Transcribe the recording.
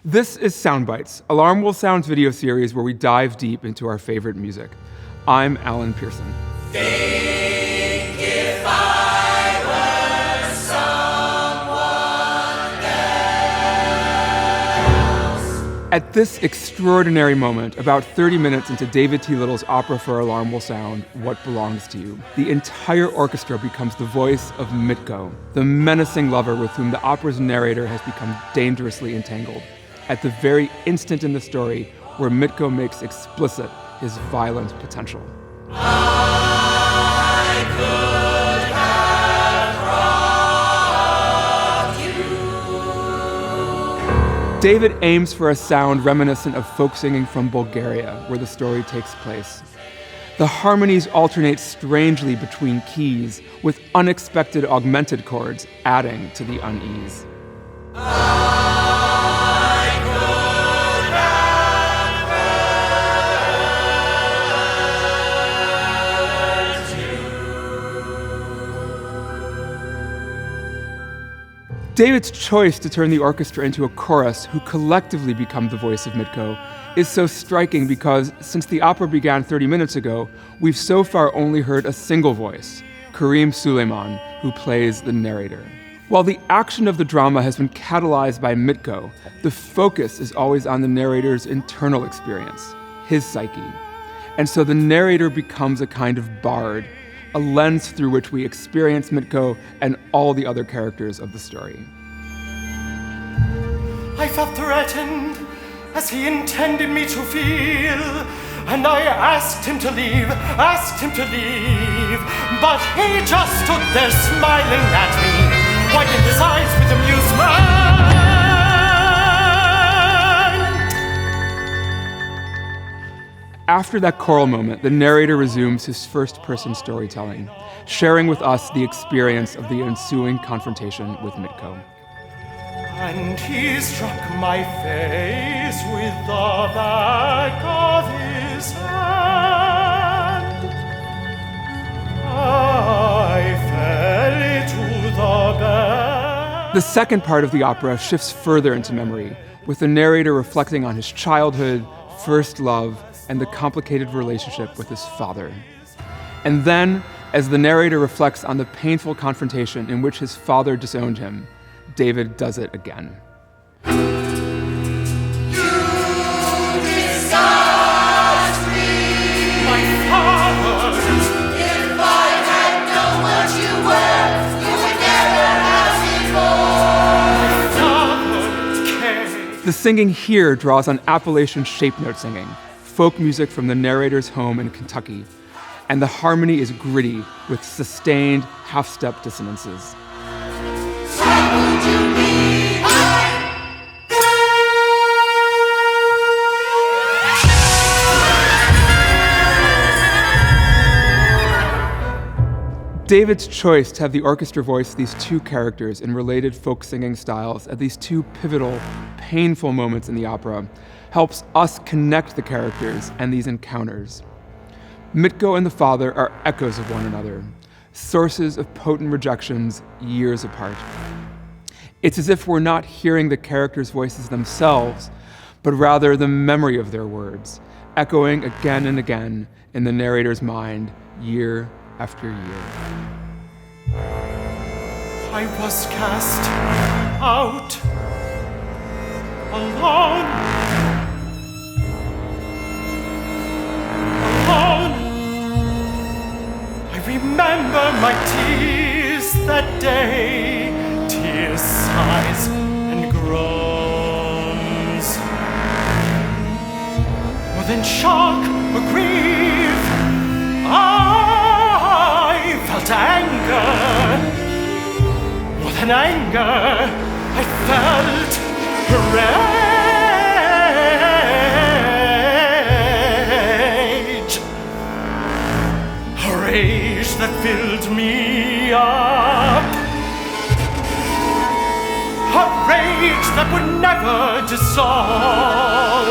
This is Soundbites, Alarm Will Sound's video series where we dive deep into our favorite music. I'm Alan Pierson. Think if I were someone else. At this extraordinary moment, about 30 minutes into David T. Little's opera for Alarm Will Sound, What Belongs to You, the entire orchestra becomes the voice of Mitko, the menacing lover with whom the opera's narrator has become dangerously entangled, at the very instant in the story where Mitko makes explicit his violent potential. I could have robbed you. David aims for a sound reminiscent of folk singing from Bulgaria, where the story takes place. The harmonies alternate strangely between keys, with unexpected augmented chords adding to the unease. David's choice to turn the orchestra into a chorus who collectively become the voice of Mitko is so striking because since the opera began 30 minutes ago, we've so far only heard a single voice, Karim Sulayman, who plays the narrator. While the action of the drama has been catalyzed by Mitko, the focus is always on the narrator's internal experience, his psyche. And so the narrator becomes a kind of bard, a lens through which we experience Mitko and all the other characters of the story. I felt threatened, as he intended me to feel, and I asked him to leave, but he just stood there smiling at me, wiping his eyes with amusement. After that choral moment, the narrator resumes his first-person storytelling, sharing with us the experience of the ensuing confrontation with Mitko. And he struck my face with the back of his hand. I fell into the bed. The second part of the opera shifts further into memory, with the narrator reflecting on his childhood, first love, and the complicated relationship with his father. And then, as the narrator reflects on the painful confrontation in which his father disowned him, David does it again. You disgust me, My father! if I had known what you were, you would never have me more. The singing here draws on Appalachian shape note singing, folk music from the narrator's home in Kentucky, and the harmony is gritty with sustained half-step dissonances. What would you be? David's choice to have the orchestra voice these two characters in related folk singing styles at these two pivotal, painful moments in the opera helps us connect the characters and these encounters. Mitko and the father are echoes of one another, sources of potent rejections years apart. It's as if we're not hearing the characters' voices themselves, but rather the memory of their words, echoing again and again in the narrator's mind year after year. I was cast out alone. I remember my tears that day, tears, sighs, and groans. More than shock or grief, I felt anger. More than anger, I felt rage. A rage that filled me up. A rage that would never dissolve.